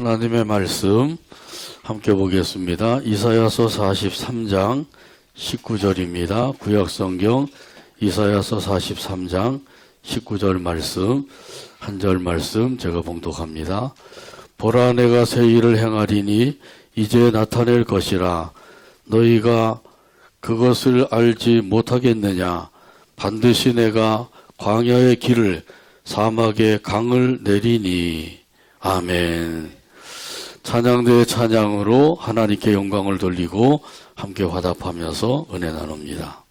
하나님의 말씀 함께 보겠습니다. 이사야서 43장 19절입니다. 구약성경 이사야서 43장 19절 말씀, 한 절 말씀 제가 봉독합니다. 보라, 내가 새 일을 행하리니 이제 나타낼 것이라. 너희가 그것을 알지 못하겠느냐. 반드시 내가 광야의 길을, 사막의 강을 내리니. 아멘. 찬양대의 찬양으로 하나님께 영광을 돌리고 함께 화답하면서 은혜 나눕니다.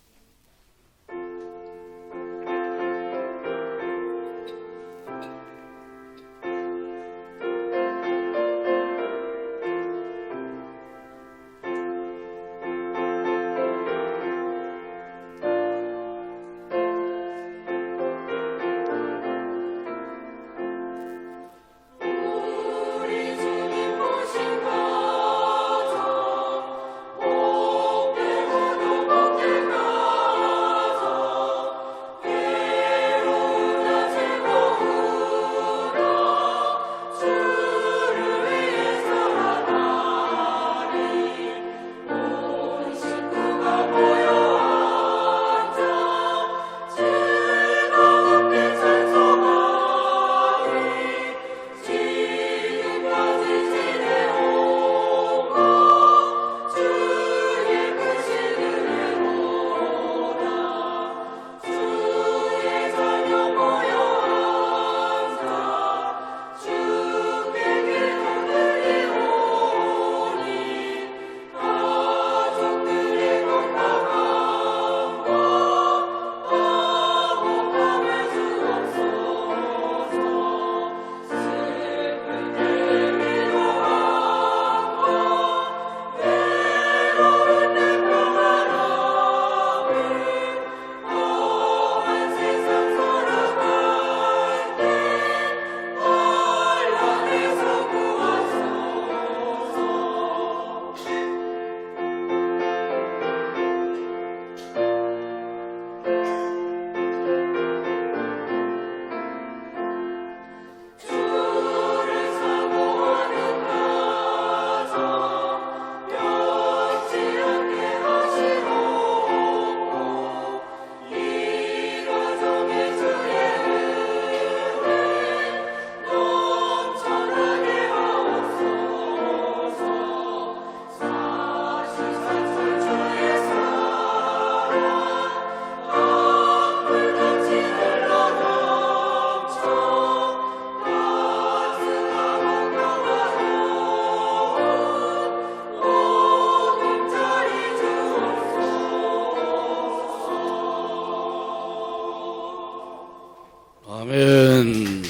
아멘.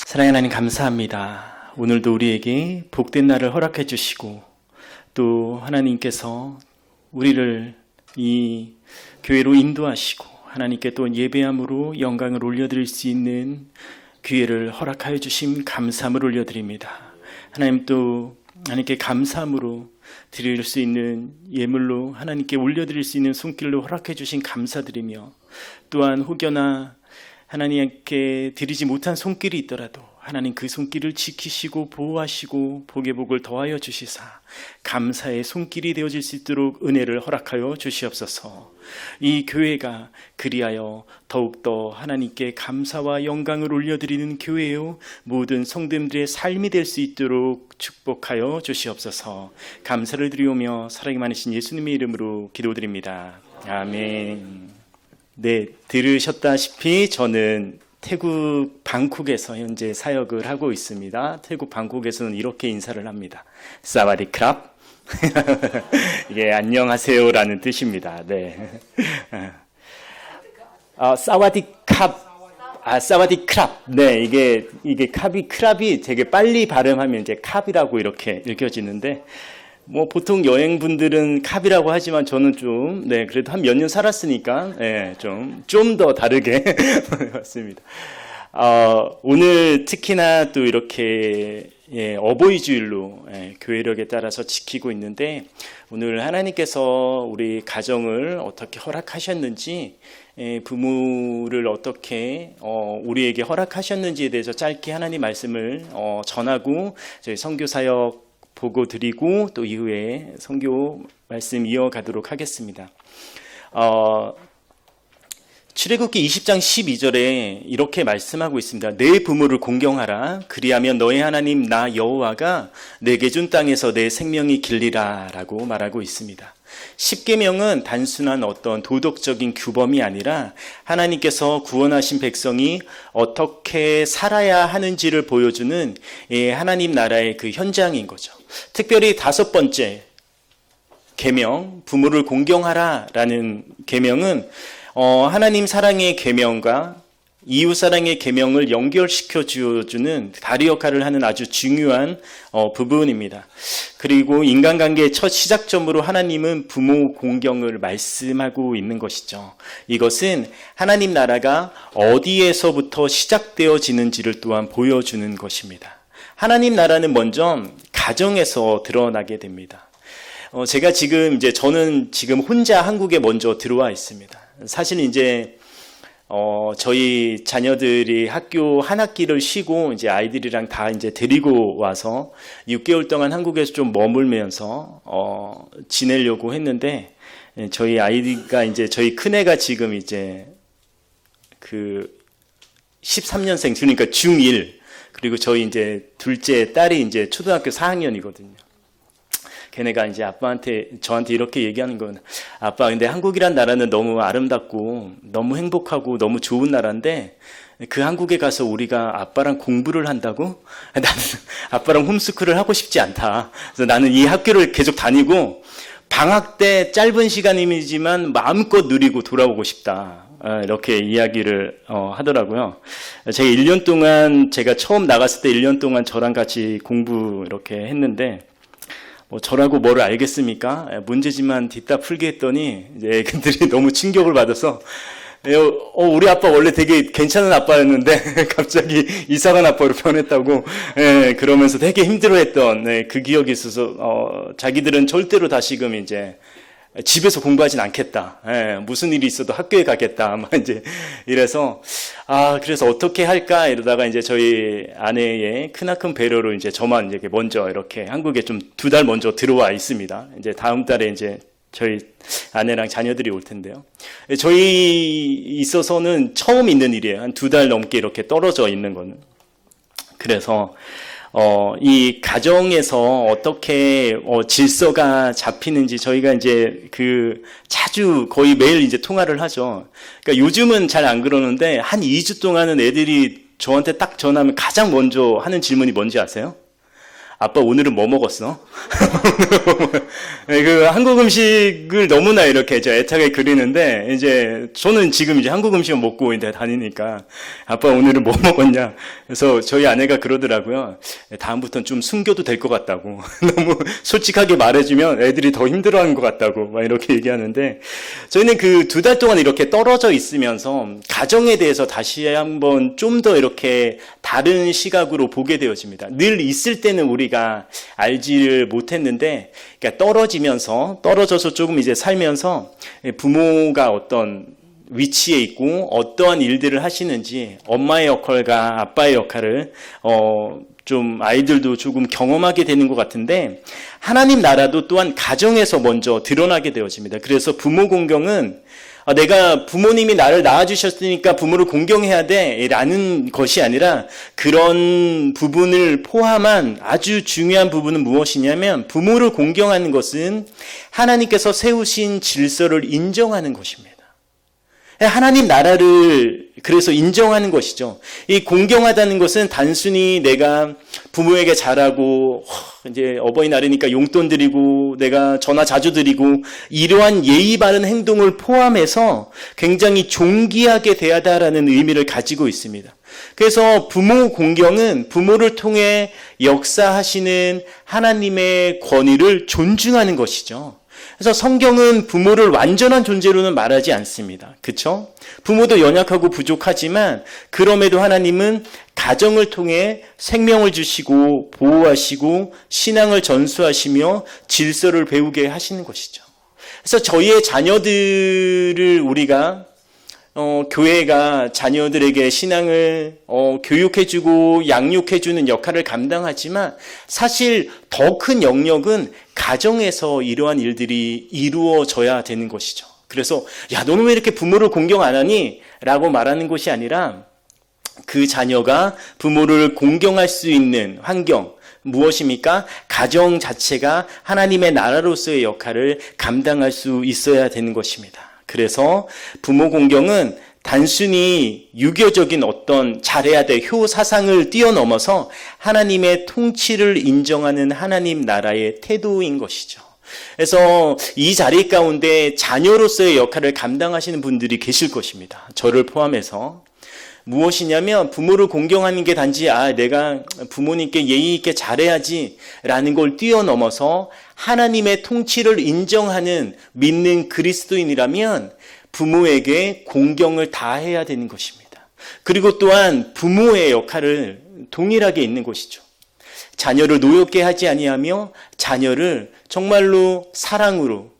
사랑하는 하나님 감사합니다. 오늘도 우리에게 복된 날을 허락해 주시고 또 하나님께서 우리를 이 교회로 인도하시고 하나님께 또 예배함으로 영광을 올려드릴 수 있는 기회를 허락하여 주심 감사함을 올려드립니다. 하나님 또 하나님께 감사함으로 드릴 수 있는 예물로 하나님께 올려드릴 수 있는 손길로 허락해 주신 감사드리며 또한 혹여나 하나님께 드리지 못한 손길이 있더라도 하나님 그 손길을 지키시고 보호하시고 복의 복을 더하여 주시사 감사의 손길이 되어질 수 있도록 은혜를 허락하여 주시옵소서. 이 교회가 그리하여 더욱더 하나님께 감사와 영광을 올려드리는 교회요 모든 성도님들의 삶이 될 수 있도록 축복하여 주시옵소서. 감사를 드리오며 사랑이 많으신 예수님의 이름으로 기도드립니다. 아멘. 네, 들으셨다시피 저는 태국 방콕에서 현재 사역을 하고 있습니다. 태국 방콕에서는 이렇게 인사를 합니다. 사와디크랍. 이게 안녕하세요라는 뜻입니다. 네. 사와디캅. 사와디크랍. 네, 이게 크랍이 되게 빨리 발음하면 이제 캅이라고 이렇게 읽혀지는데 뭐 보통 여행분들은 캅이라고 하지만 저는 좀 그래도 한 몇 년 살았으니까 좀 더 다르게 맞습니다. 오늘 특히나 또 이렇게 어버이 주일로 교회력에 따라서 지키고 있는데 오늘 하나님께서 우리 가정을 어떻게 허락하셨는지 부모를 어떻게 우리에게 허락하셨는지에 대해서 짧게 하나님 말씀을 전하고 저희 선교사역 보고 드리고 또 이후에 선교 말씀 이어가도록 하겠습니다. 출애굽기 20장 12절에 이렇게 말씀하고 있습니다. 내 부모를 공경하라. 그리하면 너의 하나님 나 여호와가 내게 준 땅에서 내 생명이 길리라 라고 말하고 있습니다. 십계명은 단순한 어떤 도덕적인 규범이 아니라 하나님께서 구원하신 백성이 어떻게 살아야 하는지를 보여주는 하나님 나라의 그 현장인 거죠. 특별히 5번째 계명, 부모를 공경하라 라는 계명은 하나님 사랑의 계명과 이웃 사랑의 계명을 연결시켜 주어주는 다리 역할을 하는 아주 중요한 부분입니다. 그리고 인간관계의 첫 시작점으로 하나님은 부모 공경을 말씀하고 있는 것이죠. 이것은 하나님 나라가 어디에서부터 시작되어지는지를 또한 보여주는 것입니다. 하나님 나라는 먼저 가정에서 드러나게 됩니다. 제가 저는 지금 혼자 한국에 먼저 들어와 있습니다. 사실 이제 저희 자녀들이 학교 한 학기를 쉬고 이제 아이들이랑 다 이제 데리고 와서 6개월 동안 한국에서 좀 머물면서 지내려고 했는데 저희 아이가 이제 저희 큰애가 지금 이제 그 13년생 그러니까 중1 그리고 저희 이제 둘째 딸이 이제 초등학교 4학년이거든요. 걔네가 이제 저한테 이렇게 얘기하는 건 아빠 근데 한국이란 나라는 너무 아름답고 너무 행복하고 너무 좋은 나라인데 그 한국에 가서 우리가 아빠랑 공부를 한다고? 나는 아빠랑 홈스쿨을 하고 싶지 않다. 그래서 나는 이 학교를 계속 다니고 방학 때 짧은 시간이지만 마음껏 누리고 돌아오고 싶다. 이렇게 이야기를 하더라고요. 제가 처음 나갔을 때 1년 동안 저랑 같이 공부 이렇게 했는데 저라고 뭐를 알겠습니까? 문제지만 뒤따 풀게 했더니 이제 애들이 너무 충격을 받아서 우리 아빠 원래 되게 괜찮은 아빠였는데 갑자기 이상한 아빠로 변했다고 그러면서 되게 힘들어했던 그 기억이 있어서 자기들은 절대로 다시금 이제 집에서 공부하진 않겠다. 무슨 일이 있어도 학교에 가겠다. 막 이제 이래서 그래서 어떻게 할까 이러다가 이제 저희 아내의 크나큰 배려로 이제 저만 이제 먼저 이렇게 한국에 좀 2달 먼저 들어와 있습니다. 이제 다음 달에 이제 저희 아내랑 자녀들이 올 텐데요. 저희 있어서는 처음 있는 일이에요. 한 2달 넘게 이렇게 떨어져 있는 거는. 그래서 이 가정에서 어떻게 질서가 잡히는지 저희가 이제 자주 거의 매일 이제 통화를 하죠. 그러니까 요즘은 잘 안 그러는데 한 2주 동안은 애들이 저한테 딱 전화하면 가장 먼저 하는 질문이 뭔지 아세요? 아빠 오늘은 뭐 먹었어? 그 한국 음식을 너무나 이렇게 애착에 그리는데 이제 저는 지금 이제 한국 음식을 먹고 이제 다니니까 아빠 오늘은 뭐 먹었냐? 그래서 저희 아내가 그러더라고요. 다음부터는 좀 숨겨도 될 것 같다고. 너무 솔직하게 말해주면 애들이 더 힘들어하는 것 같다고 막 이렇게 얘기하는데 저희는 그 2달 동안 이렇게 떨어져 있으면서 가정에 대해서 다시 한번 좀 더 이렇게 다른 시각으로 보게 되어집니다. 늘 있을 때는 우리가 알지를 못했는데 그러니까 떨어져서 조금 이제 살면서 부모가 어떤 위치에 있고 어떠한 일들을 하시는지 엄마의 역할과 아빠의 역할을 좀 아이들도 조금 경험하게 되는 것 같은데 하나님 나라도 또한 가정에서 먼저 드러나게 되어집니다. 그래서 부모 공경은 내가 부모님이 나를 낳아주셨으니까 부모를 공경해야 돼 라는 것이 아니라 그런 부분을 포함한 아주 중요한 부분은 무엇이냐면 부모를 공경하는 것은 하나님께서 세우신 질서를 인정하는 것입니다. 하나님 나라를 그래서 인정하는 것이죠. 이 공경하다는 것은 단순히 내가 부모에게 잘하고 이제 어버이날이니까 용돈 드리고 내가 전화 자주 드리고 이러한 예의 바른 행동을 포함해서 굉장히 존귀하게 대하다라는 의미를 가지고 있습니다. 그래서 부모 공경은 부모를 통해 역사하시는 하나님의 권위를 존중하는 것이죠. 그래서 성경은 부모를 완전한 존재로는 말하지 않습니다. 그렇죠? 부모도 연약하고 부족하지만 그럼에도 하나님은 가정을 통해 생명을 주시고 보호하시고 신앙을 전수하시며 질서를 배우게 하시는 것이죠. 그래서 저희의 자녀들을 우리가 교회가 자녀들에게 신앙을 교육해주고 양육해주는 역할을 감당하지만 사실 더 큰 영역은 가정에서 이러한 일들이 이루어져야 되는 것이죠. 그래서 야, 너는 왜 이렇게 부모를 공경 안 하니? 라고 말하는 것이 아니라 그 자녀가 부모를 공경할 수 있는 환경, 무엇입니까? 가정 자체가 하나님의 나라로서의 역할을 감당할 수 있어야 되는 것입니다. 그래서 부모 공경은 단순히 유교적인 어떤 잘해야 될 효 사상을 뛰어넘어서 하나님의 통치를 인정하는 하나님 나라의 태도인 것이죠. 그래서 이 자리 가운데 자녀로서의 역할을 감당하시는 분들이 계실 것입니다. 저를 포함해서. 무엇이냐면 부모를 공경하는 게 단지 내가 부모님께 예의 있게 잘해야지 라는 걸 뛰어넘어서 하나님의 통치를 인정하는 믿는 그리스도인이라면 부모에게 공경을 다해야 되는 것입니다. 그리고 또한 부모의 역할을 동일하게 있는 것이죠. 자녀를 노엽게 하지 아니하며 자녀를 정말로 사랑으로,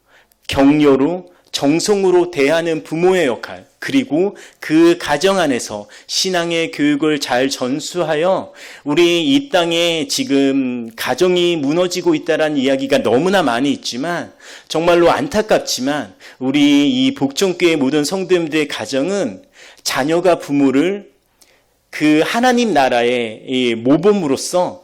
격려로, 정성으로 대하는 부모의 역할, 그리고 그 가정 안에서 신앙의 교육을 잘 전수하여 우리 이 땅에 지금 가정이 무너지고 있다는 이야기가 너무나 많이 있지만 정말로 안타깝지만 우리 이 복종교회 모든 성도님들의 가정은 자녀가 부모를 그 하나님 나라의 모범으로서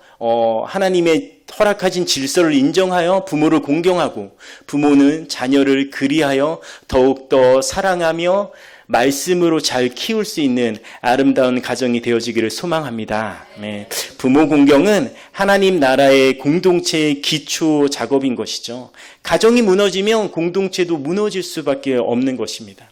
하나님의 허락하신 질서를 인정하여 부모를 공경하고 부모는 자녀를 그리하여 더욱더 사랑하며 말씀으로 잘 키울 수 있는 아름다운 가정이 되어지기를 소망합니다. 네. 부모 공경은 하나님 나라의 공동체의 기초 작업인 것이죠. 가정이 무너지면 공동체도 무너질 수밖에 없는 것입니다.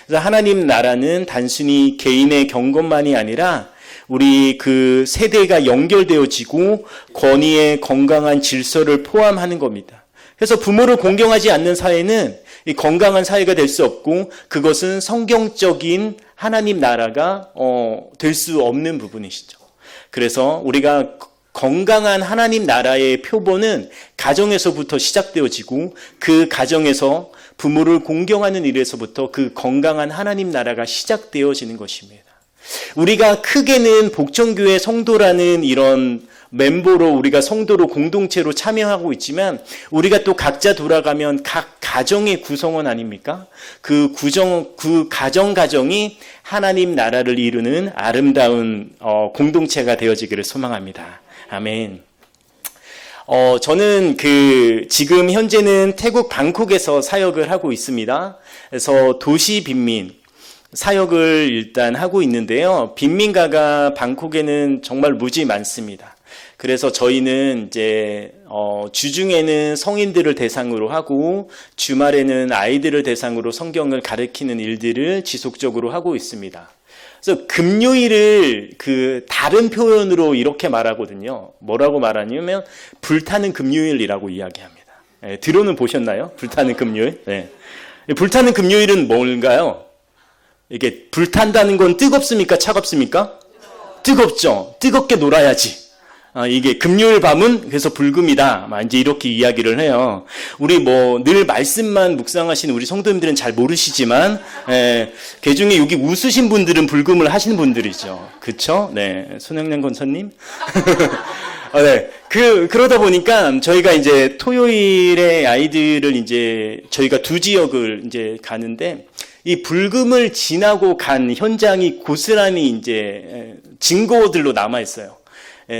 그래서 하나님 나라는 단순히 개인의 경건만이 아니라 우리 그 세대가 연결되어지고 권위의 건강한 질서를 포함하는 겁니다. 그래서 부모를 공경하지 않는 사회는 건강한 사회가 될 수 없고 그것은 성경적인 하나님 나라가 될 수 없는 부분이시죠. 그래서 우리가 건강한 하나님 나라의 표본은 가정에서부터 시작되어지고 그 가정에서 부모를 공경하는 일에서부터 그 건강한 하나님 나라가 시작되어지는 것입니다. 우리가 크게는 복정교회 성도라는 이런 멤버로 우리가 성도로 공동체로 참여하고 있지만 우리가 또 각자 돌아가면 각 가정의 구성원 아닙니까? 그 가정이 하나님 나라를 이루는 아름다운 공동체가 되어지기를 소망합니다. 아멘. 저는 지금 현재는 태국 방콕에서 사역을 하고 있습니다. 그래서 도시 빈민 사역을 일단 하고 있는데요. 빈민가가 방콕에는 정말 무지 많습니다. 그래서 저희는 이제 주중에는 성인들을 대상으로 하고 주말에는 아이들을 대상으로 성경을 가르치는 일들을 지속적으로 하고 있습니다. 그래서 금요일을 다른 표현으로 이렇게 말하거든요. 뭐라고 말하냐면 불타는 금요일이라고 이야기합니다. 네, 들어는 보셨나요? 불타는 금요일. 네. 불타는 금요일은 뭘까요? 이게 불탄다는 건 뜨겁습니까? 차갑습니까? 뜨겁죠. 뜨겁게 놀아야지. 이게 금요일 밤은 그래서 불금이다. 이제 이렇게 이야기를 해요. 우리 늘 말씀만 묵상하시는 우리 성도님들은 잘 모르시지만, 그 중에 여기 웃으신 분들은 불금을 하시는 분들이죠. 그쵸? 네. 손영량 권사님? 네. 그러다 보니까 저희가 이제 토요일에 아이들을 이제 저희가 두 지역을 이제 가는데, 이 불금을 지나고 간 현장이 고스란히 이제 증거들로 남아 있어요.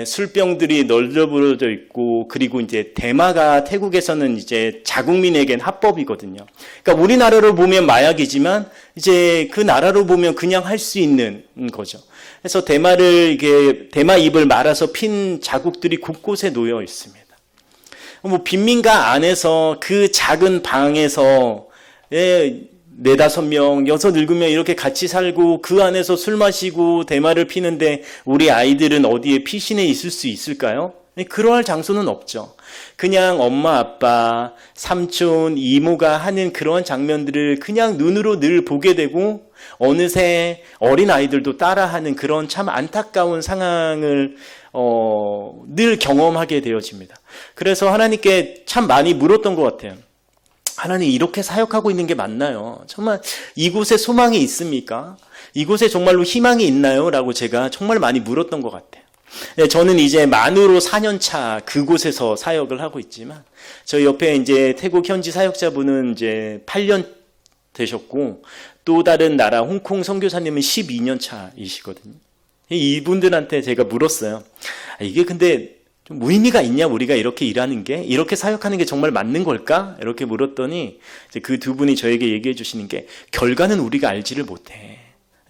술병들이 널브러져 있고, 그리고 이제 대마가 태국에서는 이제 자국민에겐 합법이거든요. 그러니까 우리나라로 보면 마약이지만 이제 그 나라로 보면 그냥 할 수 있는 거죠. 그래서 대마 잎을 말아서 핀 자국들이 곳곳에 놓여 있습니다. 빈민가 안에서 그 작은 방에서 4-5명, 6-7명 이렇게 같이 살고 그 안에서 술 마시고 대마를 피는데 우리 아이들은 어디에 피신해 있을 수 있을까요? 그러할 장소는 없죠. 그냥 엄마, 아빠, 삼촌, 이모가 하는 그런 장면들을 그냥 눈으로 늘 보게 되고 어느새 어린 아이들도 따라하는 그런 참 안타까운 상황을 늘 경험하게 되어집니다. 그래서 하나님께 참 많이 물었던 것 같아요. 하나님, 이렇게 사역하고 있는 게 맞나요? 정말 이곳에 소망이 있습니까? 이곳에 정말로 희망이 있나요? 라고 제가 정말 많이 물었던 것 같아요. 네, 저는 이제 만으로 4년 차 그곳에서 사역을 하고 있지만, 저희 옆에 이제 태국 현지 사역자분은 이제 8년 되셨고, 또 다른 나라 홍콩 선교사님은 12년 차이시거든요. 이분들한테 제가 물었어요. 이게 근데 좀 무의미가 있냐, 우리가 이렇게 일하는 게, 이렇게 사역하는 게 정말 맞는 걸까? 이렇게 물었더니 그 두 분이 저에게 얘기해 주시는 게, 결과는 우리가 알지를 못해.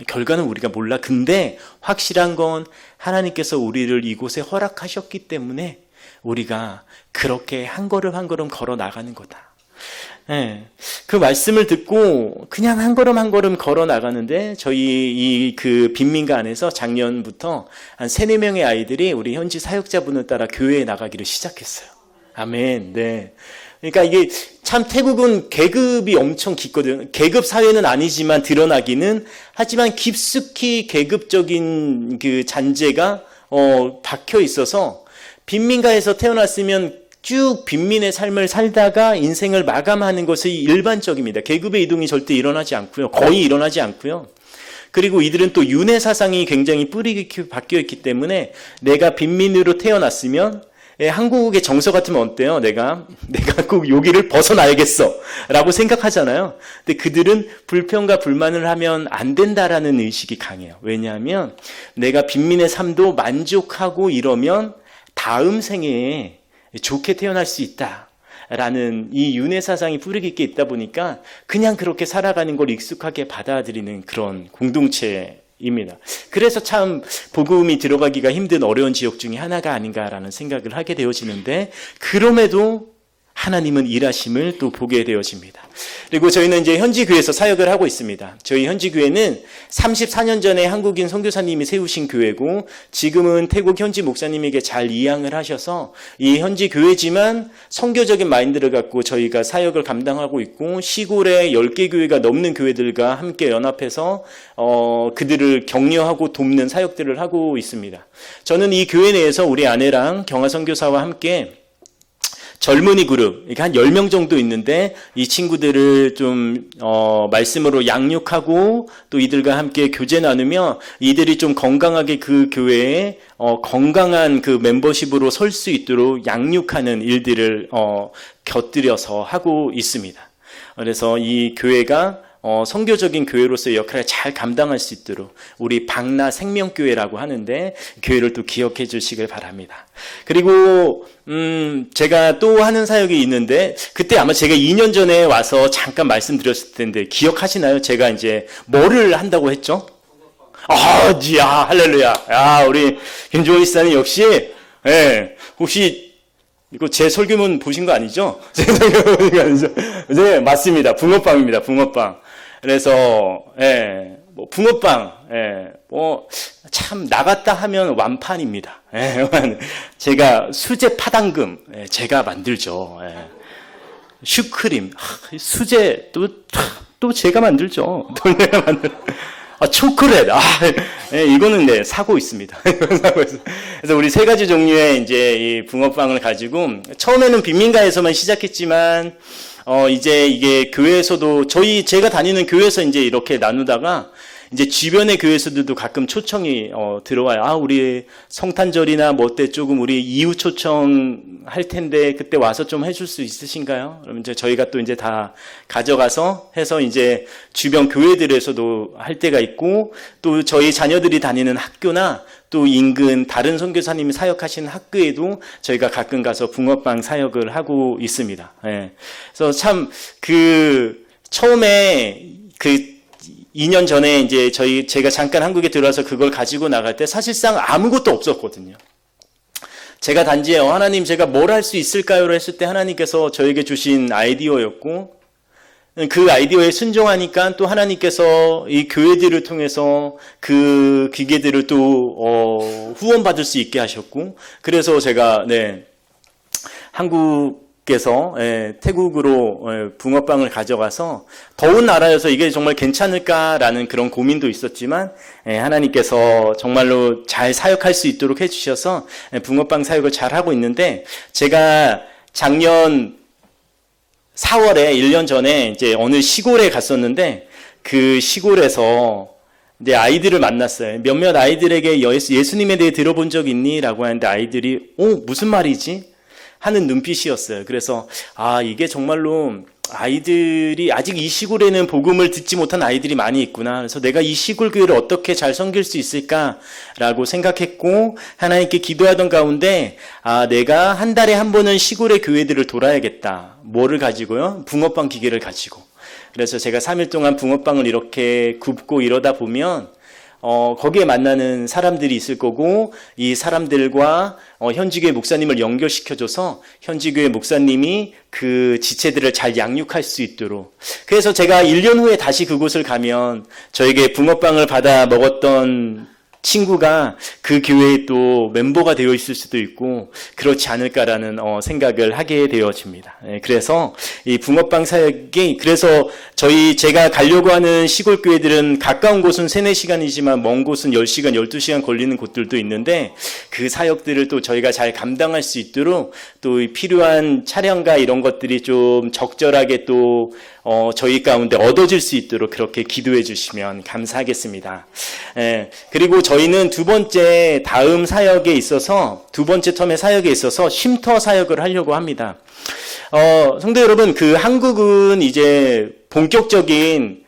결과는 우리가 몰라. 근데 확실한 건 하나님께서 우리를 이곳에 허락하셨기 때문에 우리가 그렇게 한 걸음 한 걸음 걸어 나가는 거다. 네, 그 말씀을 듣고 그냥 한 걸음 한 걸음 걸어 나가는데, 저희 그 빈민가 안에서 작년부터 한 3-4명의 아이들이 우리 현지 사역자분을 따라 교회에 나가기를 시작했어요. 아멘. 네. 그러니까 이게 참 태국은 계급이 엄청 깊거든요. 계급 사회는 아니지만 드러나기는 하지만 깊숙이 계급적인 그 잔재가 박혀 있어서, 빈민가에서 태어났으면 쭉 빈민의 삶을 살다가 인생을 마감하는 것이 일반적입니다. 계급의 이동이 절대 일어나지 않고요. 거의 일어나지 않고요. 그리고 이들은 또 윤회 사상이 굉장히 뿌리 깊게 박혀 있기 때문에, 내가 빈민으로 태어났으면 한국의 정서 같으면 어때요? 내가 꼭 여기를 벗어나야겠어 라고 생각하잖아요. 근데 그들은 불평과 불만을 하면 안 된다라는 의식이 강해요. 왜냐하면 내가 빈민의 삶도 만족하고 이러면 다음 생에 좋게 태어날 수 있다 라는 이 윤회 사상이 뿌리 깊게 있다 보니까 그냥 그렇게 살아가는 걸 익숙하게 받아들이는 그런 공동체입니다. 그래서 참 복음이 들어가기가 힘든 어려운 지역 중에 하나가 아닌가라는 생각을 하게 되어지는데, 그럼에도 하나님은 일하심을 또 보게 되어집니다. 그리고 저희는 이제 현지 교회에서 사역을 하고 있습니다. 저희 현지 교회는 34년 전에 한국인 선교사님이 세우신 교회고, 지금은 태국 현지 목사님에게 잘 이양을 하셔서 이 현지 교회지만 선교적인 마인드를 갖고 저희가 사역을 감당하고 있고, 시골에 10개 교회가 넘는 교회들과 함께 연합해서 그들을 격려하고 돕는 사역들을 하고 있습니다. 저는 이 교회 내에서 우리 아내랑 경화 선교사와 함께 젊은이 그룹, 한 10명 정도 있는데, 이 친구들을 좀 말씀으로 양육하고 또 이들과 함께 교제 나누며 이들이 좀 건강하게 그 교회에 건강한 그 멤버십으로 설 수 있도록 양육하는 일들을 곁들여서 하고 있습니다. 그래서 이 교회가 선교적인 교회로서의 역할을 잘 감당할 수 있도록 우리 방나 생명교회라고 하는데, 교회를 또 기억해 주시길 바랍니다. 그리고 제가 또 하는 사역이 있는데, 그때 아마 제가 2년 전에 와서 잠깐 말씀드렸을 텐데 기억하시나요? 제가 이제 뭐를 한다고 했죠? 야, 할렐루야. 야, 우리 김종희 씨는 역시, 혹시 이거 제 설교문 보신 거 아니죠? 제 설교문 보신 거 아니죠? 네, 맞습니다. 붕어빵입니다. 붕어빵. 그래서 붕어빵, 참 나갔다 하면 완판입니다. 제가 수제 파당금 제가 만들죠. 슈크림, 수제 또 제가 만들죠. 또 내가 초콜릿, 이거는 사고 있습니다. 그래서 우리 3가지 종류의 이제 이 붕어빵을 가지고, 처음에는 빈민가에서만 시작했지만, 이제 이게 교회에서도, 제가 다니는 교회에서 이제 이렇게 나누다가, 이제 주변의 교회에서도 가끔 초청이 들어와요. 우리 성탄절이나 뭐 때 조금 우리 이후 초청 할 텐데 그때 와서 좀 해줄 수 있으신가요? 그러면 이제 저희가 또 이제 다 가져가서 해서 이제 주변 교회들에서도 할 때가 있고, 또 저희 자녀들이 다니는 학교나 또 인근 다른 선교사님이 사역하시는 학교에도 저희가 가끔 가서 붕어빵 사역을 하고 있습니다. 그래서 참 처음에 2년 전에 이제 제가 잠깐 한국에 들어와서 그걸 가지고 나갈 때 사실상 아무것도 없었거든요. 제가 단지 하나님 제가 뭘 할 수 있을까요? 했을 때 하나님께서 저에게 주신 아이디어였고, 그 아이디어에 순종하니까 또 하나님께서 이 교회들을 통해서 그 기계들을 또 후원받을 수 있게 하셨고, 그래서 제가 한국에서 태국으로 붕어빵을 가져가서, 더운 나라여서 이게 정말 괜찮을까라는 그런 고민도 있었지만 하나님께서 정말로 잘 사역할 수 있도록 해주셔서 붕어빵 사역을 잘 하고 있는데, 제가 작년 4월에 1년 전에 이제 어느 시골에 갔었는데, 그 시골에서 이제 아이들을 만났어요. 몇몇 아이들에게 예수님에 대해 들어본 적 있니? 라고 하는데 아이들이 무슨 말이지? 하는 눈빛이었어요. 그래서 이게 정말로 아이들이 아직 이 시골에는 복음을 듣지 못한 아이들이 많이 있구나. 그래서 내가 이 시골 교회를 어떻게 잘 섬길 수 있을까라고 생각했고, 하나님께 기도하던 가운데 내가 한 달에 한 번은 시골의 교회들을 돌아야겠다. 뭐를 가지고요? 붕어빵 기계를 가지고. 그래서 제가 3일 동안 붕어빵을 이렇게 굽고 이러다 보면 거기에 만나는 사람들이 있을 거고, 이 사람들과 현지교회 목사님을 연결시켜줘서 현지교회 목사님이 그 지체들을 잘 양육할 수 있도록. 그래서 제가 1년 후에 다시 그곳을 가면 저에게 붕어빵을 받아 먹었던 친구가 그 교회에 또 멤버가 되어 있을 수도 있고, 그렇지 않을까라는 생각을 하게 되어집니다. 그래서 이 붕어빵 사역이, 그래서 제가 가려고 하는 시골 교회들은 가까운 곳은 3-4시간이지만 먼 곳은 10시간, 12시간 걸리는 곳들도 있는데, 그 사역들을 또 저희가 잘 감당할 수 있도록 또 필요한 차량과 이런 것들이 좀 적절하게 또 저희 가운데 얻어질 수 있도록 그렇게 기도해 주시면 감사하겠습니다. 그리고 저희는 두 번째 다음 사역에 있어서, 두 번째 텀의 사역에 있어서 쉼터 사역을 하려고 합니다. 성도 여러분, 그 한국은 이제 본격적인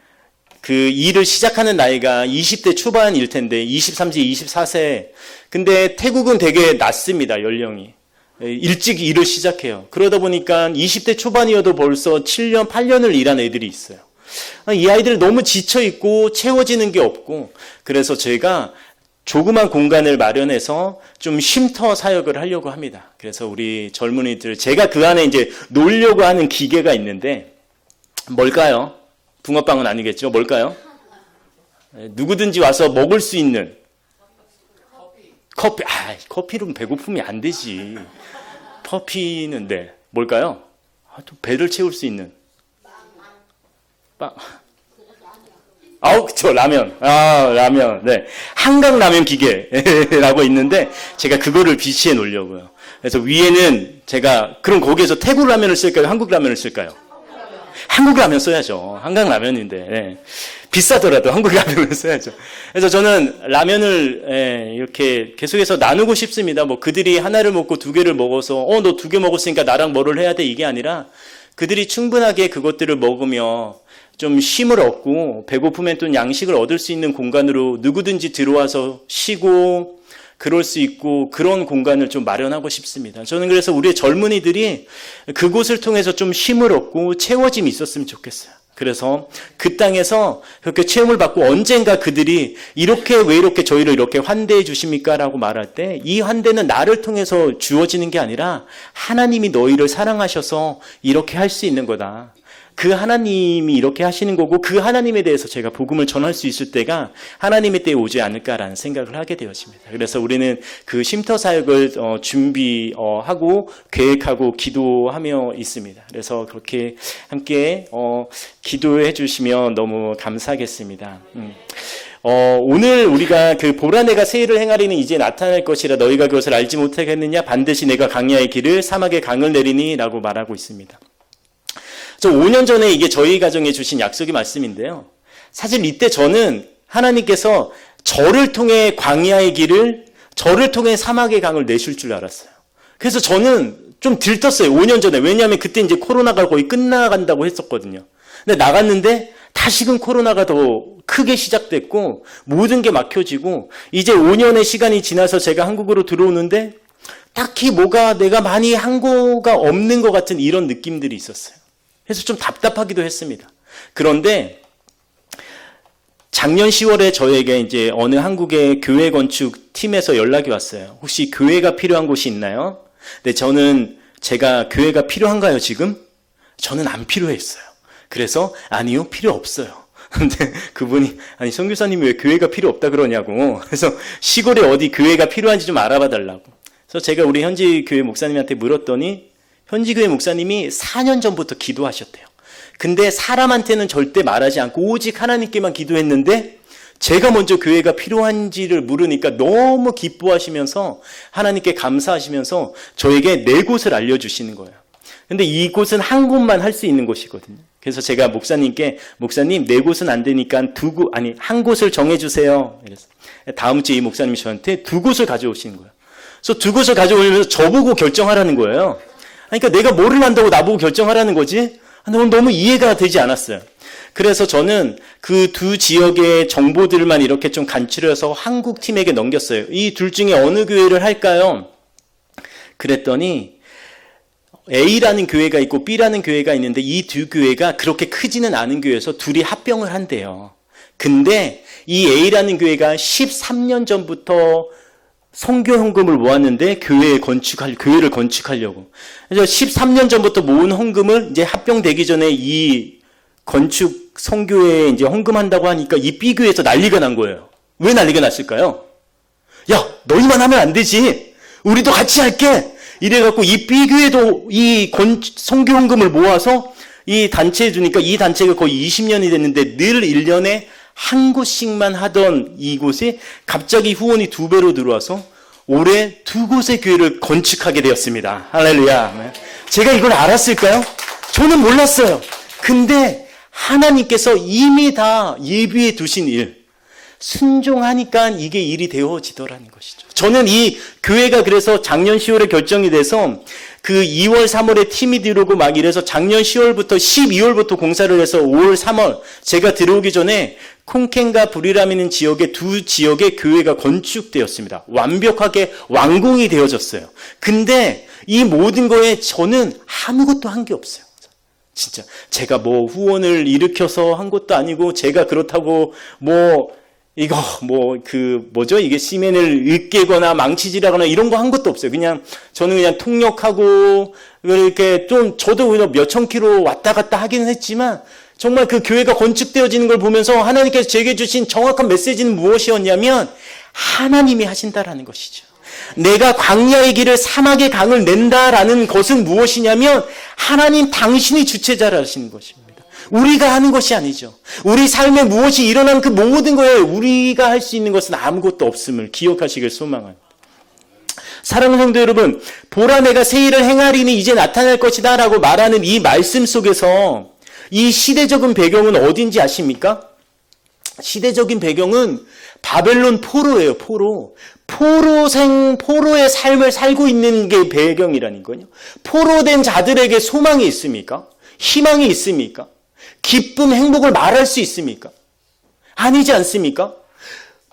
그 일을 시작하는 나이가 20대 초반일 텐데, 23세, 24세. 근데 태국은 되게 낮습니다, 연령이. 일찍 일을 시작해요. 그러다 보니까 20대 초반이어도 벌써 7년, 8년을 일한 애들이 있어요. 이 아이들 너무 지쳐있고 채워지는 게 없고, 그래서 제가 조그만 공간을 마련해서 좀 쉼터 사역을 하려고 합니다. 그래서 우리 젊은이들, 제가 그 안에 이제 놀려고 하는 기계가 있는데, 뭘까요? 붕어빵은 아니겠죠? 뭘까요? 누구든지 와서 먹을 수 있는 커피. 커피는 배고픔이 안 되지. 커피는 뭘까요? 또 배를 채울 수 있는 빵. 그쵸, 라면. 라면. 한강 라면 기계라고 있는데, 제가 그거를 비치해 놓으려고요. 그래서 위에는 제가, 그럼 거기에서 태국 라면을 쓸까요? 한국 라면을 쓸까요? 한국 라면 써야죠. 한강 라면인데. 비싸더라도 한국 라면을 써야죠. 그래서 저는 라면을 이렇게 계속해서 나누고 싶습니다. 뭐 그들이 하나를 먹고 2개를 먹어서 너 2개 먹었으니까 나랑 뭐를 해야 돼, 이게 아니라, 그들이 충분하게 그것들을 먹으며 좀 쉼을 얻고 배고프면 또 양식을 얻을 수 있는 공간으로 누구든지 들어와서 쉬고 그럴 수 있고, 그런 공간을 좀 마련하고 싶습니다. 저는 그래서 우리의 젊은이들이 그곳을 통해서 좀 쉼을 얻고 채워짐이 있었으면 좋겠어요. 그래서 그 땅에서 그렇게 체험을 받고, 언젠가 그들이 왜 이렇게 저희를 이렇게 환대해 주십니까? 라고 말할 때, 이 환대는 나를 통해서 주어지는 게 아니라 하나님이 너희를 사랑하셔서 이렇게 할 수 있는 거다. 그 하나님이 이렇게 하시는 거고, 그 하나님에 대해서 제가 복음을 전할 수 있을 때가 하나님의 때에 오지 않을까라는 생각을 하게 되었습니다. 그래서 우리는 그 쉼터 사역을 준비하고 계획하고 기도하며 있습니다. 그래서 그렇게 함께 기도해 주시면 너무 감사하겠습니다. 오늘 우리가 그 보라내가 세일을 행하리니 이제 나타날 것이라 너희가 그것을 알지 못하겠느냐? 반드시 내가 강야의 길을 사막에 강을 내리니 라고 말하고 있습니다. 5년 전에 이게 저희 가정에 주신 약속의 말씀인데요. 사실 이때 저는 하나님께서 저를 통해 광야의 길을, 저를 통해 사막의 강을 내실 줄 알았어요. 그래서 저는 좀 들떴어요, 5년 전에. 왜냐하면 그때 이제 코로나가 거의 끝나간다고 했었거든요. 근데 나갔는데 다시금 코로나가 더 크게 시작됐고 모든 게 막혀지고, 이제 5년의 시간이 지나서 제가 한국으로 들어오는데 딱히 내가 많이 한 거가 없는 것 같은 이런 느낌들이 있었어요. 그래서 좀 답답하기도 했습니다. 그런데 작년 10월에 저에게 이제 어느 한국의 교회 건축 팀에서 연락이 왔어요. 혹시 교회가 필요한 곳이 있나요? 근데 제가 교회가 필요한가요, 지금? 저는 안 필요했어요. 그래서 아니요, 필요 없어요. 근데 그분이 아니 선교사님이 왜 교회가 필요 없다 그러냐고. 그래서 시골에 어디 교회가 필요한지 좀 알아봐 달라고. 그래서 제가 우리 현지 교회 목사님한테 물었더니 현지 교회 목사님이 4년 전부터 기도하셨대요. 근데 사람한테는 절대 말하지 않고 오직 하나님께만 기도했는데 제가 먼저 교회가 필요한지를 물으니까 너무 기뻐하시면서 하나님께 감사하시면서 저에게 4곳을 알려주시는 거예요. 근데 이곳은 한 곳만 할 수 있는 곳이거든요. 그래서 제가 목사님께 목사님 4곳은 안 되니까 한 곳을 정해주세요. 그래서 다음 주에 이 목사님이 저한테 2곳을 가져오시는 거예요. 그래서 2곳을 가져오면서 저보고 결정하라는 거예요. 그러니까 내가 뭐를 한다고 나보고 결정하라는 거지? 너무 이해가 되지 않았어요. 그래서 저는 그 2 지역의 정보들만 이렇게 좀 간추려서 한국 팀에게 넘겼어요. 이 둘 중에 어느 교회를 할까요? 그랬더니 A라는 교회가 있고 B라는 교회가 있는데 이 2 교회가 그렇게 크지는 않은 교회에서 둘이 합병을 한대요. 근데 이 A라는 교회가 13년 전부터 선교 헌금을 모았는데 교회를 건축하려고. 그래서 13년 전부터 모은 헌금을 이제 합병되기 전에 이 건축 선교회에 이제 헌금한다고 하니까 이 B 교회에서 난리가 난 거예요. 왜 난리가 났을까요? 야, 너희만 하면 안 되지. 우리도 같이 할게. 이래갖고 이 B 교회도 이 선교 헌금을 모아서 이 단체에 주니까 이 단체가 거의 20년이 됐는데 늘 1년에 한 곳씩만 하던 이곳에 갑자기 후원이 2배로 들어와서 올해 2곳의 교회를 건축하게 되었습니다. 할렐루야. 제가 이걸 알았을까요? 저는 몰랐어요. 근데 하나님께서 이미 다 예비해 두신 일, 순종하니까 이게 일이 되어지더라는 것이죠. 저는 이 교회가 그래서 작년 10월에 결정이 돼서 그 2월, 3월에 팀이 들어오고 막 이래서 작년 10월부터 12월부터 공사를 해서 5월, 3월 제가 들어오기 전에 콩켄과 부리람이는 지역의 2 지역의 교회가 건축되었습니다. 완벽하게 완공이 되어졌어요. 근데 이 모든 거에 저는 아무것도 한 게 없어요. 진짜 제가 뭐 후원을 일으켜서 한 것도 아니고 제가 그렇다고 이게 시멘을 으깨거나 망치질하거나 이런 거 한 것도 없어요. 저는 그냥 통역하고 이렇게 좀 저도 몇천 킬로 왔다 갔다 하기는 했지만 정말 그 교회가 건축되어지는 걸 보면서 하나님께서 제게 주신 정확한 메시지는 무엇이었냐면 하나님이 하신다라는 것이죠. 내가 광야의 길을 사막의 강을 낸다라는 것은 무엇이냐면 하나님 당신이 주체자라시는 것입니다. 우리가 하는 것이 아니죠. 우리 삶에 무엇이 일어난 그 모든 거에 우리가 할 수 있는 것은 아무것도 없음을 기억하시길 소망합니다. 사랑하는 성도 여러분, 보라 내가 새 일을 행하리니 이제 나타날 것이다 라고 말하는 이 말씀 속에서 이 시대적인 배경은 어딘지 아십니까? 시대적인 배경은 바벨론 포로예요. 포로의 삶을 살고 있는 게 배경이라는 거요. 포로된 자들에게 소망이 있습니까? 희망이 있습니까? 기쁨, 행복을 말할 수 있습니까? 아니지 않습니까?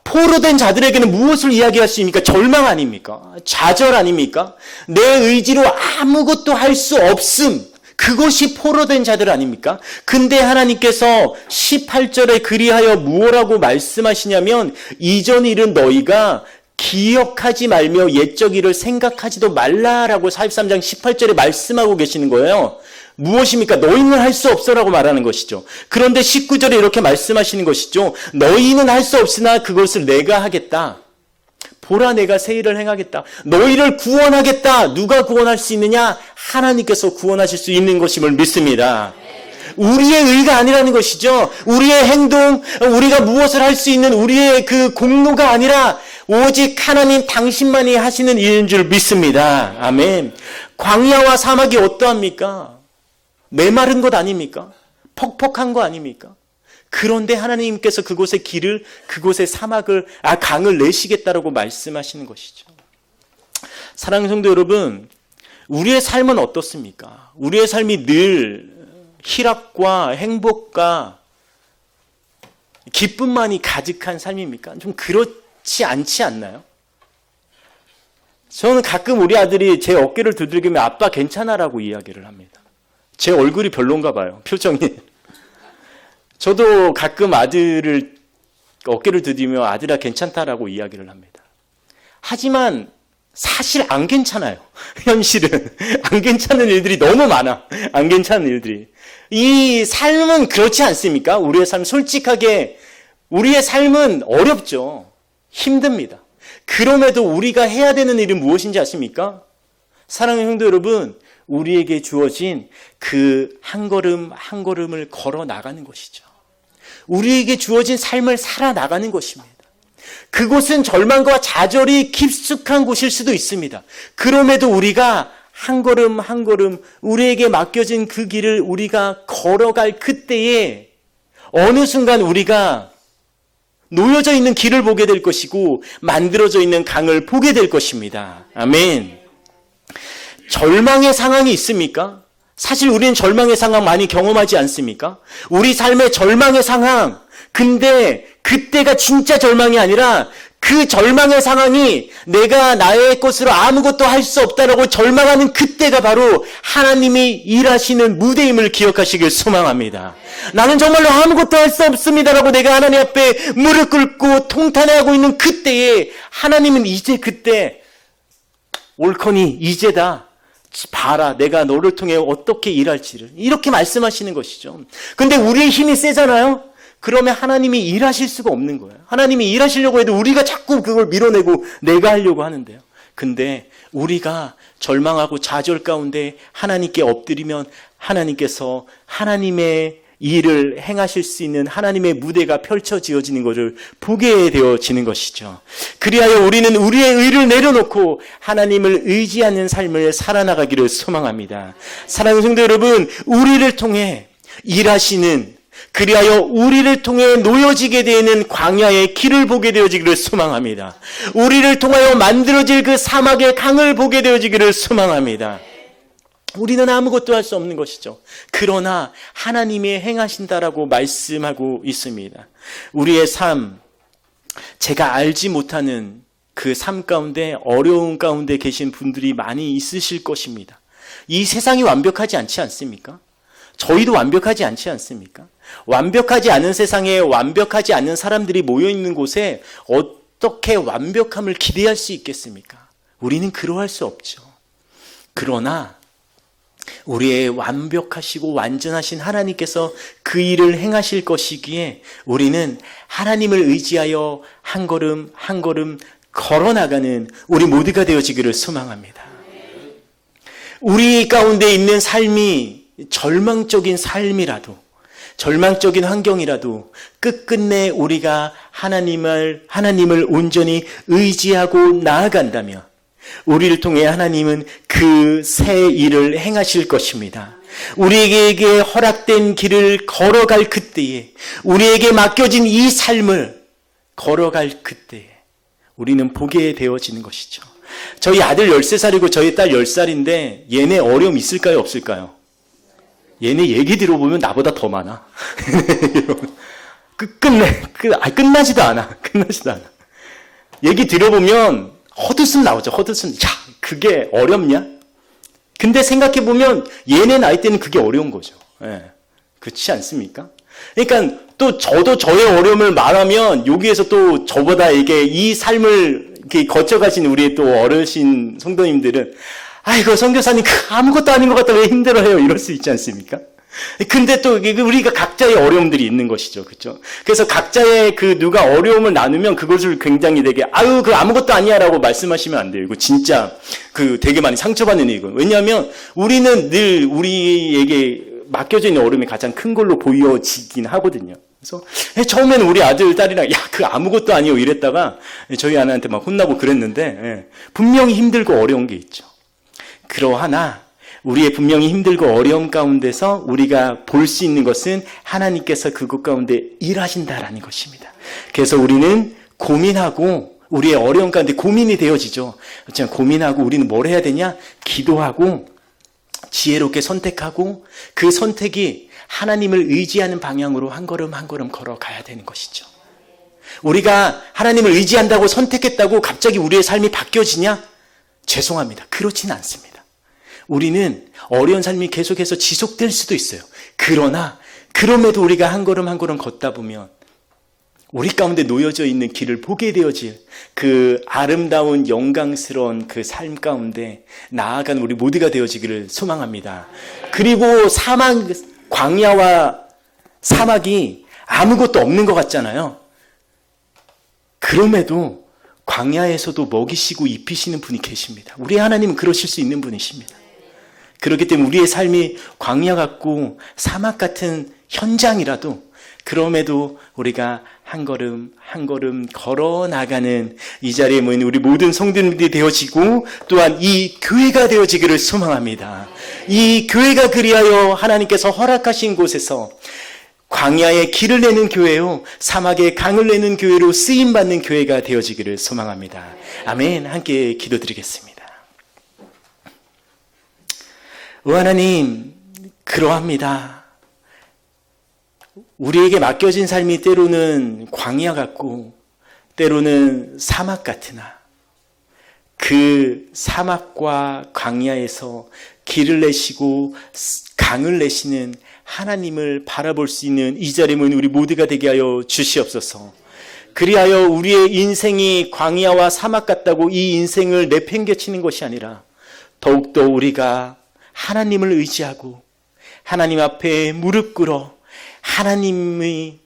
포로된 자들에게는 무엇을 이야기할 수 있습니까? 절망 아닙니까? 좌절 아닙니까? 내 의지로 아무것도 할 수 없음. 그것이 포로된 자들 아닙니까? 근데 하나님께서 18절에 그리하여 무엇라고 말씀하시냐면 이전 일은 너희가 기억하지 말며 옛적 일을 생각하지도 말라라고 43장 18절에 말씀하고 계시는 거예요. 무엇입니까? 너희는 할 수 없어라고 말하는 것이죠. 그런데 19절에 이렇게 말씀하시는 것이죠. 너희는 할 수 없으나 그것을 내가 하겠다. 보라 내가 새 일을 행하겠다. 너희를 구원하겠다. 누가 구원할 수 있느냐? 하나님께서 구원하실 수 있는 것임을 믿습니다. 우리의 의가 아니라는 것이죠. 우리의 행동, 우리가 무엇을 할 수 있는 우리의 그 공로가 아니라 오직 하나님 당신만이 하시는 일인 줄 믿습니다. 아멘. 광야와 사막이 어떠합니까? 메마른 것 아닙니까? 퍽퍽한 거 아닙니까? 그런데 하나님께서 그곳의 길을, 그곳의 강을 내시겠다라고 말씀하시는 것이죠. 사랑하는 성도 여러분, 우리의 삶은 어떻습니까? 우리의 삶이 늘 희락과 행복과 기쁨만이 가득한 삶입니까? 좀 그렇지 않지 않나요? 저는 가끔 우리 아들이 제 어깨를 두들기면 아빠 괜찮아라고 이야기를 합니다. 제 얼굴이 별론가 봐요. 표정이. 저도 가끔 아들을 어깨를 두드리며 아들아 괜찮다라고 이야기를 합니다. 하지만 사실 안 괜찮아요. 현실은 안 괜찮은 일들이 너무 많아. 안 괜찮은 일들이. 이 삶은 그렇지 않습니까? 우리의 삶, 솔직하게 우리의 삶은 어렵죠. 힘듭니다. 그럼에도 우리가 해야 되는 일은 무엇인지 아십니까? 사랑하는 성도 여러분, 우리에게 주어진 그 한 걸음 한 걸음을 걸어 나가는 것이죠. 우리에게 주어진 삶을 살아나가는 것입니다. 그곳은 절망과 좌절이 깊숙한 곳일 수도 있습니다. 그럼에도 우리가 한 걸음 한 걸음 우리에게 맡겨진 그 길을 우리가 걸어갈 그때에 어느 순간 우리가 놓여져 있는 길을 보게 될 것이고 만들어져 있는 강을 보게 될 것입니다. 아멘. 절망의 상황이 있습니까? 사실 우리는 절망의 상황 많이 경험하지 않습니까? 우리 삶의 절망의 상황. 근데 그때가 진짜 절망이 아니라 그 절망의 상황이 내가 나의 것으로 아무것도 할 수 없다라고 절망하는 그때가 바로 하나님이 일하시는 무대임을 기억하시길 소망합니다. 나는 정말로 아무것도 할 수 없습니다라고 내가 하나님 앞에 무릎 꿇고 통탄해하고 있는 그때에 하나님은 이제 그때 옳거니 이제다. 봐라, 내가 너를 통해 어떻게 일할지를 이렇게 말씀하시는 것이죠. 근데 우리의 힘이 세잖아요. 그러면 하나님이 일하실 수가 없는 거예요. 하나님이 일하시려고 해도 우리가 자꾸 그걸 밀어내고 내가 하려고 하는데요. 근데 우리가 절망하고 좌절 가운데 하나님께 엎드리면 하나님께서 하나님의 일을 행하실 수 있는 하나님의 무대가 펼쳐지어지는 것을 보게 되어지는 것이죠. 그리하여 우리는 우리의 의를 내려놓고 하나님을 의지하는 삶을 살아나가기를 소망합니다. 사랑하는 성도 여러분, 우리를 통해 일하시는, 그리하여 우리를 통해 놓여지게 되는 광야의 길을 보게 되어지기를 소망합니다. 우리를 통하여 만들어질 그 사막의 강을 보게 되어지기를 소망합니다. 우리는 아무것도 할 수 없는 것이죠. 그러나 하나님이 행하신다라고 말씀하고 있습니다. 우리의 삶, 제가 알지 못하는 그 삶 가운데 어려운 가운데 계신 분들이 많이 있으실 것입니다. 이 세상이 완벽하지 않지 않습니까? 저희도 완벽하지 않지 않습니까? 완벽하지 않은 세상에 완벽하지 않은 사람들이 모여있는 곳에 어떻게 완벽함을 기대할 수 있겠습니까? 우리는 그러할 수 없죠. 그러나 우리의 완벽하시고 완전하신 하나님께서 그 일을 행하실 것이기에 우리는 하나님을 의지하여 한 걸음 한 걸음 걸어나가는 우리 모두가 되어지기를 소망합니다. 우리 가운데 있는 삶이 절망적인 삶이라도, 절망적인 환경이라도 끝끝내 우리가 하나님을 온전히 의지하고 나아간다면 우리를 통해 하나님은 그 새 일을 행하실 것입니다. 우리에게 허락된 길을 걸어갈 그때에, 우리에게 맡겨진 이 삶을 걸어갈 그때에 우리는 보게 되어지는 것이죠. 저희 아들 13살이고 저희 딸 10살인데 얘네 어려움 있을까요, 없을까요? 얘네 얘기 들어보면 나보다 더 많아. 끝나지도 않아. 얘기 들어보면 헛웃음 나오죠. 헛웃음. 야, 그게 어렵냐? 근데 생각해보면 얘네 나이 때는 그게 어려운 거죠. 예. 그렇지 않습니까? 그러니까 또 저도 저의 어려움을 말하면 여기에서 또 저보다 이게 이 삶을 이렇게 거쳐가신 우리 또 어르신 성도님들은 아이고 선교사님 아무것도 아닌 것 같다 왜 힘들어해요 이럴 수 있지 않습니까? 근데 또 우리가 각자의 어려움들이 있는 것이죠. 그렇죠? 그래서 각자의 그 누가 어려움을 나누면 그것을 굉장히 되게 그 아무것도 아니야라고 말씀하시면 안 돼요. 이거 진짜 그 되게 많이 상처받는 일이고. 왜냐하면 우리는 늘 우리에게 맡겨져 있는 어려움이 가장 큰 걸로 보여지긴 하거든요. 그래서 처음에는 우리 아들, 딸이랑 그 아무것도 아니요 이랬다가 저희 아내한테 막 혼나고 그랬는데 분명히 힘들고 어려운 게 있죠. 그러하나 우리의 분명히 힘들고 어려움 가운데서 우리가 볼 수 있는 것은 하나님께서 그것 가운데 일하신다라는 것입니다. 그래서 우리는 고민하고 우리의 어려움 가운데 고민이 되어지죠. 그렇지만 고민하고 우리는 뭘 해야 되냐? 기도하고 지혜롭게 선택하고 그 선택이 하나님을 의지하는 방향으로 한 걸음 한 걸음 걸어가야 되는 것이죠. 우리가 하나님을 의지한다고 선택했다고 갑자기 우리의 삶이 바뀌어지냐? 죄송합니다. 그렇지는 않습니다. 우리는 어려운 삶이 계속해서 지속될 수도 있어요. 그러나 그럼에도 우리가 한 걸음 한 걸음 걷다 보면 우리 가운데 놓여져 있는 길을 보게 되어질 그 아름다운 영광스러운 그 삶 가운데 나아가는 우리 모두가 되어지기를 소망합니다. 그리고 광야와 사막이 아무것도 없는 것 같잖아요. 그럼에도 광야에서도 먹이시고 입히시는 분이 계십니다. 우리 하나님은 그러실 수 있는 분이십니다. 그렇기 때문에 우리의 삶이 광야 같고 사막 같은 현장이라도 그럼에도 우리가 한 걸음 한 걸음 걸어 나가는 이 자리에 모인 우리 모든 성도님들이 되어지고 또한 이 교회가 되어지기를 소망합니다. 이 교회가 그리하여 하나님께서 허락하신 곳에서 광야에 길을 내는 교회요, 사막에 강을 내는 교회로 쓰임받는 교회가 되어지기를 소망합니다. 아멘. 함께 기도드리겠습니다. 오 하나님, 그러합니다. 우리에게 맡겨진 삶이 때로는 광야 같고 때로는 사막 같으나 그 사막과 광야에서 길을 내시고 강을 내시는 하나님을 바라볼 수 있는 이 자리에 모인 우리 모두가 되게 하여 주시옵소서. 그리하여 우리의 인생이 광야와 사막 같다고 이 인생을 내팽개치는 것이 아니라 더욱더 우리가 하나님을 의지하고 하나님 앞에 무릎 꿇어 하나님의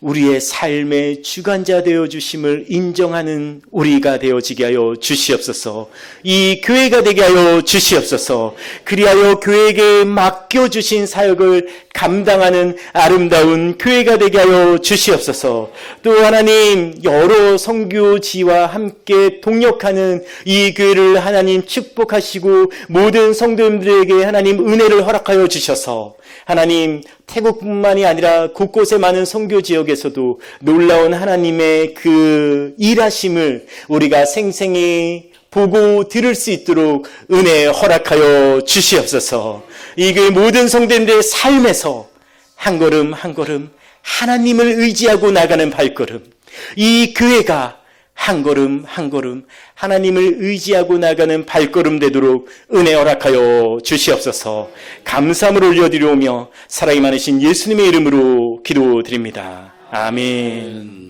우리의 삶의 주관자 되어주심을 인정하는 우리가 되어지게 하여 주시옵소서. 이 교회가 되게 하여 주시옵소서. 그리하여 교회에게 맡겨주신 사역을 감당하는 아름다운 교회가 되게 하여 주시옵소서. 또 하나님, 여러 선교지와 함께 동역하는 이 교회를 하나님 축복하시고 모든 성도님들에게 하나님 은혜를 허락하여 주셔서 하나님, 태국뿐만이 아니라 곳곳에 많은 선교 지역에서도 놀라운 하나님의 그 일하심을 우리가 생생히 보고 들을 수 있도록 은혜 허락하여 주시옵소서. 이 교회 모든 성도님들의 삶에서 한 걸음 한 걸음 하나님을 의지하고 나가는 발걸음, 이 교회가 한 걸음 한 걸음 하나님을 의지하고 나가는 발걸음 되도록 은혜 허락하여 주시옵소서. 감사함을 올려드리오며 사랑이 많으신 예수님의 이름으로 기도드립니다. 아멘.